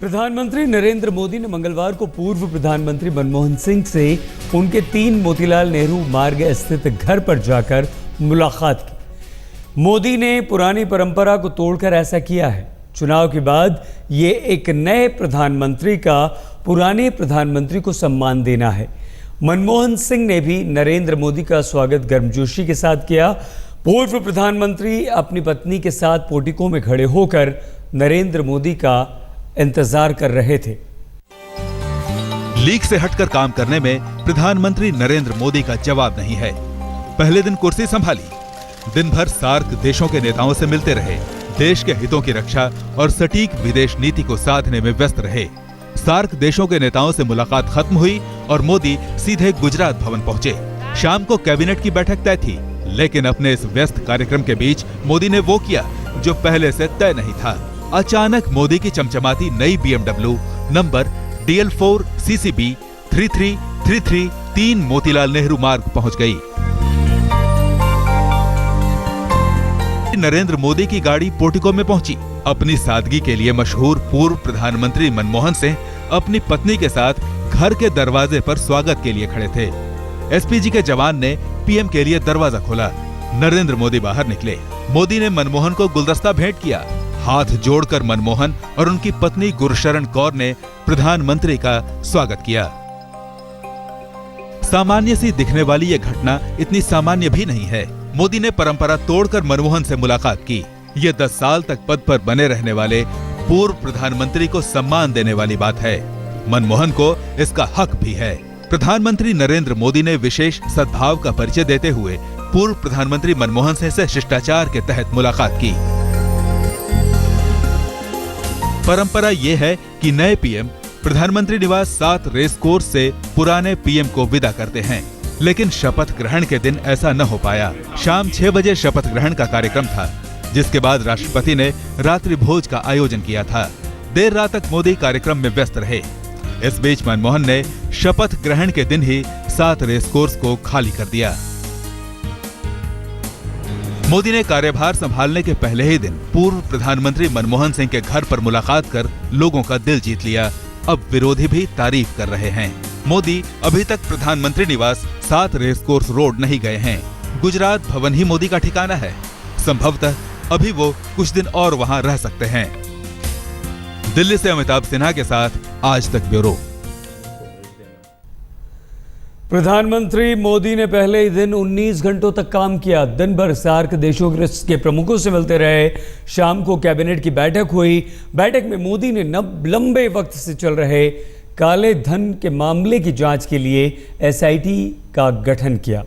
प्रधानमंत्री नरेंद्र मोदी ने मंगलवार को पूर्व प्रधानमंत्री मनमोहन सिंह से उनके 3 मोतीलाल नेहरू मार्ग स्थित घर पर जाकर मुलाकात की। मोदी ने पुरानी परंपरा को तोड़कर ऐसा किया है। चुनाव के बाद ये एक नए प्रधानमंत्री का पुराने प्रधानमंत्री को सम्मान देना है। मनमोहन सिंह ने भी नरेंद्र मोदी का स्वागत गर्मजोशी के साथ किया। पूर्व प्रधानमंत्री अपनी पत्नी के साथ पोर्टिको में खड़े होकर नरेंद्र मोदी का इंतजार कर रहे थे। लीक से हटकर काम करने में प्रधानमंत्री नरेंद्र मोदी का जवाब नहीं है। पहले दिन कुर्सी संभाली, दिन भर सार्क देशों के नेताओं से मिलते रहे, देश के हितों की रक्षा और सटीक विदेश नीति को साधने में व्यस्त रहे। सार्क देशों के नेताओं से मुलाकात खत्म हुई और मोदी सीधे गुजरात भवन पहुंचे। शाम को कैबिनेट की बैठक तय थी, लेकिन अपने इस व्यस्त कार्यक्रम के बीच मोदी ने वो किया जो पहले से तय नहीं था। अचानक मोदी की चमचमाती नई BMW number DL4 CCB 3333 3 Motilal Nehru मार्ग पहुंच गई। नरेंद्र मोदी की गाड़ी पोर्टिको में पहुंची। अपनी सादगी के लिए मशहूर पूर्व प्रधानमंत्री मनमोहन सिंह अपनी पत्नी के साथ घर के दरवाजे पर स्वागत के लिए खड़े थे। SPG के जवान ने PM के लिए दरवाजा खोला। नरेंद्र मोदी बाहर निकले। मोदी ने मनमोहन को गुलदस्ता भेंट किया। हाथ जोड़कर मनमोहन और उनकी पत्नी गुरशरण कौर ने प्रधानमंत्री का स्वागत किया। सामान्य सी दिखने वाली यह घटना इतनी सामान्य भी नहीं है। मोदी ने परंपरा तोड़कर मनमोहन से मुलाकात की। ये 10 साल तक पद पर बने रहने वाले पूर्व प्रधानमंत्री को सम्मान देने वाली बात है। मनमोहन को इसका हक भी है। प्रधानमंत्री नरेंद्र मोदी ने विशेष सद्भाव का परिचय देते हुए पूर्व प्रधानमंत्री मनमोहन सिंह से शिष्टाचार के तहत मुलाकात की। परंपरा ये है कि नए PM प्रधानमंत्री निवास 7 रेस कोर्स से पुराने PM को विदा करते हैं, लेकिन शपथ ग्रहण के दिन ऐसा न हो पाया। शाम 6 बजे शपथ ग्रहण का कार्यक्रम था, जिसके बाद राष्ट्रपति ने रात्रि भोज का आयोजन किया था। देर रात तक मोदी कार्यक्रम में व्यस्त रहे। इस बीच मनमोहन ने शपथ ग्रहण के दिन ही 7 रेस कोर्स को खाली कर दिया। मोदी ने कार्यभार संभालने के पहले ही दिन पूर्व प्रधानमंत्री मनमोहन सिंह के घर पर मुलाकात कर लोगों का दिल जीत लिया। अब विरोधी भी तारीफ कर रहे हैं। मोदी अभी तक प्रधानमंत्री निवास 7 रेस कोर्स रोड नहीं गए हैं। गुजरात भवन ही मोदी का ठिकाना है। संभवतः अभी वो कुछ दिन और वहां रह सकते हैं। दिल्ली से अमिताभ सिन्हा के साथ आज तक ब्यूरो। प्रधानमंत्री मोदी ने पहले ही दिन 19 घंटों तक काम किया। दिन भर सार्क देशों के प्रमुखों से मिलते रहे। शाम को कैबिनेट की बैठक हुई। बैठक में मोदी ने लंबे वक्त से चल रहे काले धन के मामले की जांच के लिए SIT का गठन किया।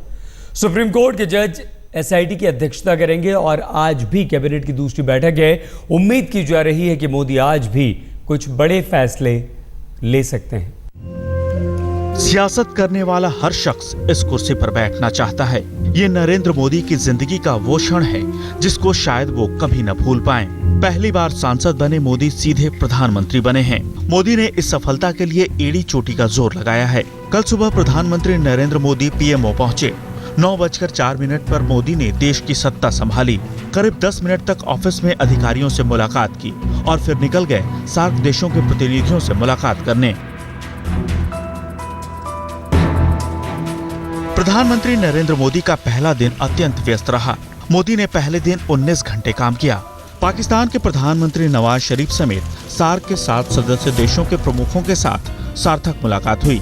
सुप्रीम कोर्ट के जज SIT की अध्यक्षता करेंगे और आज भी कैबिनेट की दूसरी बैठक है। उम्मीद की जा रही है कि मोदी आज भी कुछ बड़े फैसले ले सकते हैं। सियासत करने वाला हर शख्स इस कुर्सी पर बैठना चाहता है। ये नरेंद्र मोदी की जिंदगी का वो क्षण है जिसको शायद वो कभी न भूल पाएं। पहली बार सांसद बने मोदी सीधे प्रधानमंत्री बने हैं। मोदी ने इस सफलता के लिए एड़ी चोटी का जोर लगाया है। कल सुबह प्रधानमंत्री नरेंद्र मोदी PMO पहुँचे। 9:04 पर मोदी ने देश की सत्ता संभाली। करीब 10 मिनट तक ऑफिस में अधिकारियों से मुलाकात की और फिर निकल गए सार्क देशों के प्रतिनिधियों से मुलाकात करने। प्रधानमंत्री नरेंद्र मोदी का पहला दिन अत्यंत व्यस्त रहा। मोदी ने पहले दिन 19 घंटे काम किया। पाकिस्तान के प्रधानमंत्री नवाज शरीफ समेत सार्क के 7 सदस्य देशों के प्रमुखों के साथ सार्थक मुलाकात हुई।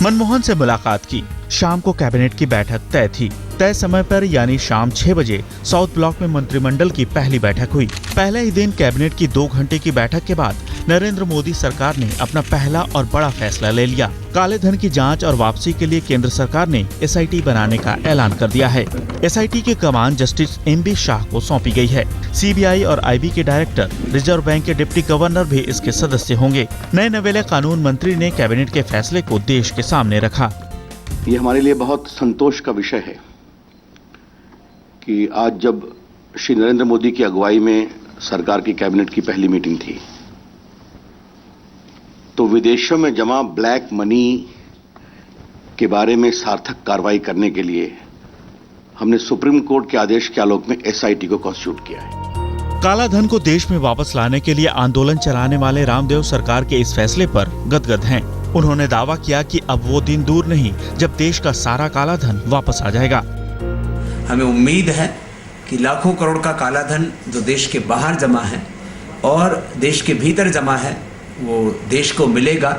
मनमोहन से मुलाकात की। शाम को कैबिनेट की बैठक तय थी। तय समय पर यानी शाम 6 बजे साउथ ब्लॉक में मंत्रिमंडल की पहली बैठक हुई। पहले ही दिन कैबिनेट की 2 घंटे की बैठक के बाद नरेंद्र मोदी सरकार ने अपना पहला और बड़ा फैसला ले लिया। काले धन की जांच और वापसी के लिए केंद्र सरकार ने SIT बनाने का ऐलान कर दिया है। SIT की कमान जस्टिस MB शाह को सौंपी गई है। CBI और IB के डायरेक्टर, रिजर्व बैंक के डिप्टी गवर्नर भी इसके सदस्य होंगे। नए नवेले कानून मंत्री ने कैबिनेट के फैसले को देश के सामने रखा। ये हमारे लिए बहुत संतोष का विषय है कि आज जब श्री नरेंद्र मोदी की अगुवाई में सरकार की कैबिनेट की पहली मीटिंग थी, तो विदेशों में जमा ब्लैक मनी के बारे में सार्थक कार्रवाई करने के लिए हमने सुप्रीम कोर्ट के आदेश के आलोक में एसआईटी को कॉन्स्टिट्यूट किया है। काला धन को देश में वापस लाने के लिए आंदोलन चलाने वाले रामदेव सरकार के इस फैसले पर गदगद हैं। उन्होंने दावा किया कि अब वो दिन दूर नहीं जब देश का सारा काला धन वापस आ जाएगा। हमें उम्मीद है कि लाखों करोड़ का काला धन जो देश के बाहर जमा है और देश के भीतर जमा है वो देश को मिलेगा,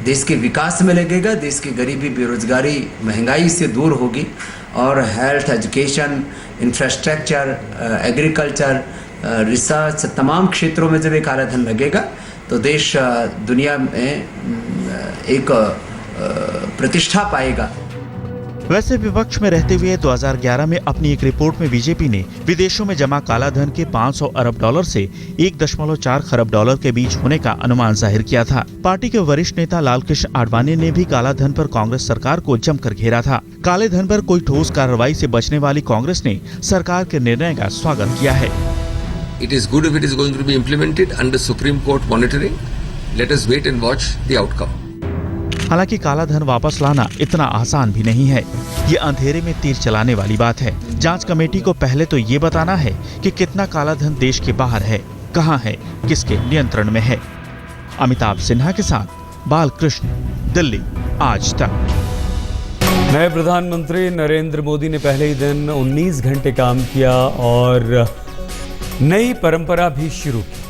देश के विकास में लगेगा, देश की गरीबी, बेरोजगारी, महंगाई से दूर होगी और health, education, infrastructure, agriculture, research, तमाम क्षेत्रों में जब ये काला धन लगेगा तो देश दुनिया में एक प्रतिष्ठा पाएगा। वैसे विपक्ष में रहते हुए 2011 में अपनी एक रिपोर्ट में बीजेपी ने विदेशों में जमा काला धन के 500 अरब डॉलर से 1.4 खरब डॉलर के बीच होने का अनुमान जाहिर किया था। पार्टी के वरिष्ठ नेता लालकृष्ण आडवाणी ने भी काला धन पर कांग्रेस सरकार को जमकर घेरा था। काले धन पर कोई ठोस कार्रवाई से बचने वाली कांग्रेस ने सरकार के निर्णय का स्वागत किया है। It is good if it is going to be implemented under Supreme Court monitoring. Let us wait and watch the outcome. हालांकि काला धन वापस लाना इतना आसान भी नहीं है। ये अंधेरे में तीर चलाने वाली बात है। जांच कमेटी को पहले तो ये बताना है कि कितना काला धन देश के बाहर है, कहां है, किसके नियंत्रण में है। अमिताभ सिन्हा के साथ बालकृष्ण, दिल्ली, आज तक। नए प्रधानमंत्री नरेंद्र मोदी ने पहले ही दिन 19 घंटे काम किया और नई परंपरा भी शुरू की।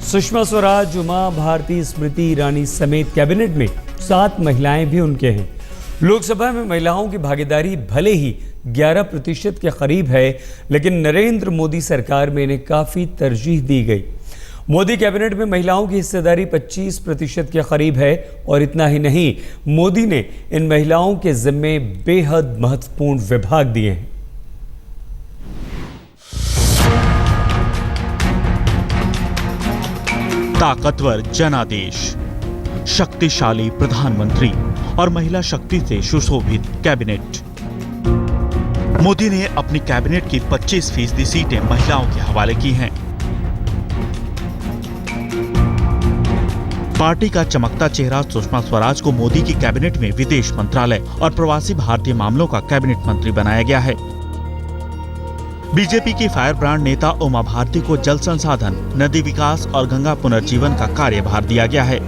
सुषमा स्वराज, उमा भारती, स्मृति ईरानी समेत कैबिनेट में 7 महिलाएं भी उनके हैं। लोकसभा में महिलाओं की भागीदारी भले ही 11% के करीब है, लेकिन नरेंद्र मोदी सरकार में इन्हें काफी तरजीह दी गई। मोदी कैबिनेट में महिलाओं की हिस्सेदारी 25% के करीब है और इतना ही नहीं, मोदी ने इन महिलाओं के जिम्मे बेहद महत्वपूर्ण विभाग दिए हैं। ताकतवर जनादेश, शक्तिशाली प्रधानमंत्री और महिला शक्ति से सुशोभित कैबिनेट। मोदी ने अपनी कैबिनेट की 25% सीटें महिलाओं के हवाले की हैं। पार्टी का चमकता चेहरा सुषमा स्वराज को मोदी की कैबिनेट में विदेश मंत्रालय और प्रवासी भारतीय मामलों का कैबिनेट मंत्री बनाया गया है। बीजेपी की फायर ब्रांड नेता उमा भारती को जल संसाधन, नदी विकास और गंगा पुनर्जीवन का कार्यभार दिया गया है।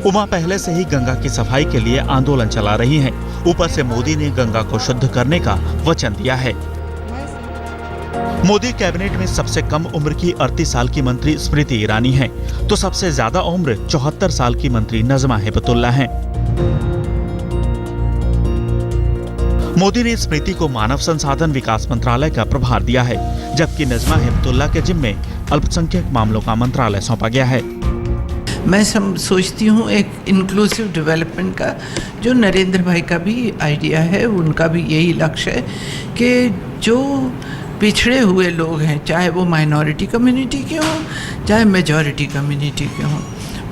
उमा पहले से ही गंगा की सफाई के लिए आंदोलन चला रही हैं। ऊपर से मोदी ने गंगा को शुद्ध करने का वचन दिया है। मोदी कैबिनेट में सबसे कम उम्र की 38 साल की मंत्री स्मृति ईरानी हैं, तो सबसे ज्यादा उम्र 74 साल की मंत्री नजमा हेबतुल्ला हैं। मोदी ने स्मृति को मानव संसाधन विकास मंत्रालय का प्रभार दिया है, जबकि नजमा हेबतुल्ला के जिम्मे अल्पसंख्यक मामलों का मंत्रालय सौंपा गया है। मैं सोचती हूँ एक इंक्लूसिव डेवलपमेंट का जो नरेंद्र भाई का भी आइडिया है, उनका भी यही लक्ष्य है कि जो पिछड़े हुए लोग हैं, चाहे वो माइनॉरिटी कम्युनिटी के हों चाहे मेजॉरिटी कम्युनिटी के हों,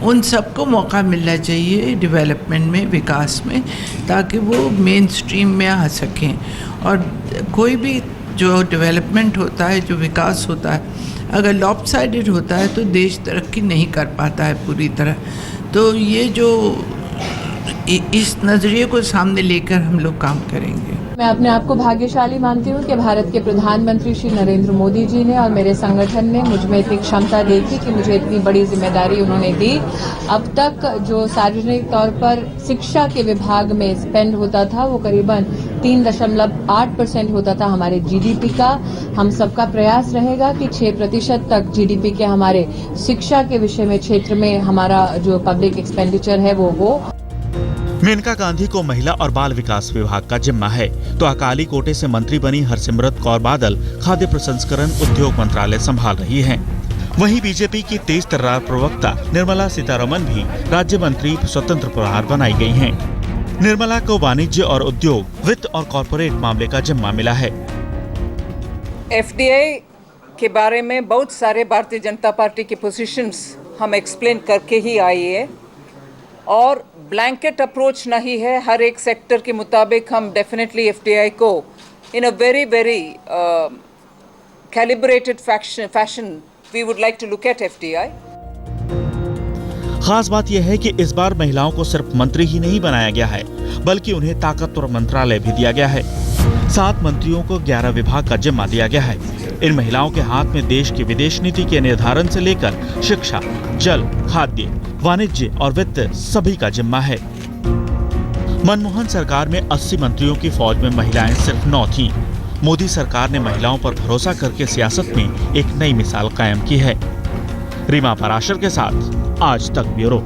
उन सबको मौका मिलना चाहिए डेवलपमेंट में, विकास में, ताकि वो मेन स्ट्रीम में आ सकें। और कोई भी जो डेवलपमेंट होता है, जो विकास होता है, अगर लॉपसाइडेड होता है तो देश तरक्की नहीं कर पाता है पूरी तरह। तो ये जो इस नज़रिए को सामने लेकर हम लोग काम करेंगे। मैं अपने आप को भाग्यशाली मानती हूँ कि भारत के प्रधानमंत्री श्री नरेंद्र मोदी जी ने और मेरे संगठन ने मुझ में इतनी क्षमता देखी कि मुझे इतनी बड़ी जिम्मेदारी उन्होंने दी। अब तक जो सार्वजनिक तौर पर शिक्षा के विभाग में स्पेंड होता था वो करीबन 3.8% होता था हमारे जीडीपी का। हम सबका प्रयास रहेगा कि 6% तक जीडीपी के हमारे शिक्षा के विषय में क्षेत्र में हमारा जो पब्लिक एक्सपेंडिचर है वो हो। मेनका गांधी को महिला और बाल विकास विभाग का जिम्मा है, तो अकाली कोटे से मंत्री बनी हरसिमरत कौर बादल खाद्य प्रसंस्करण उद्योग मंत्रालय संभाल रही हैं। वहीं बीजेपी की तेज तर्रार प्रवक्ता निर्मला सीतारमण भी राज्य मंत्री स्वतंत्र प्रभार बनाई गई हैं। निर्मला को वाणिज्य और उद्योग, वित्त और कॉरपोरेट मामले का जिम्मा मिला है। एफडीआई के बारे में बहुत सारे भारतीय जनता पार्टी के पोजीशंस हम एक्सप्लेन करके ही आए हैं और ब्लैंकेट अप्रोच नहीं है। हर एक सेक्टर के मुताबिक हम डेफिनेटली एफडीआई को in a very calibrated fashion we would like to look at FDI. खास बात यह है कि इस बार महिलाओं को सिर्फ मंत्री ही नहीं बनाया गया है, बल्कि उन्हें ताकतवर मंत्रालय भी दिया गया है। 7 मंत्रियों को 11 विभाग का जिम्मा दिया गया है। इन महिलाओं के हाथ में देश की विदेश नीति के निर्धारण से लेकर शिक्षा, जल, खाद्य, वाणिज्य और वित्त सभी का जिम्मा है। मनमोहन सरकार में 80 मंत्रियों की फौज में महिलाएं सिर्फ 9 थीं। मोदी सरकार ने महिलाओं पर भरोसा करके सियासत में एक नई मिसाल कायम की है। रीमा पराशर के साथ आज तक ब्यूरो।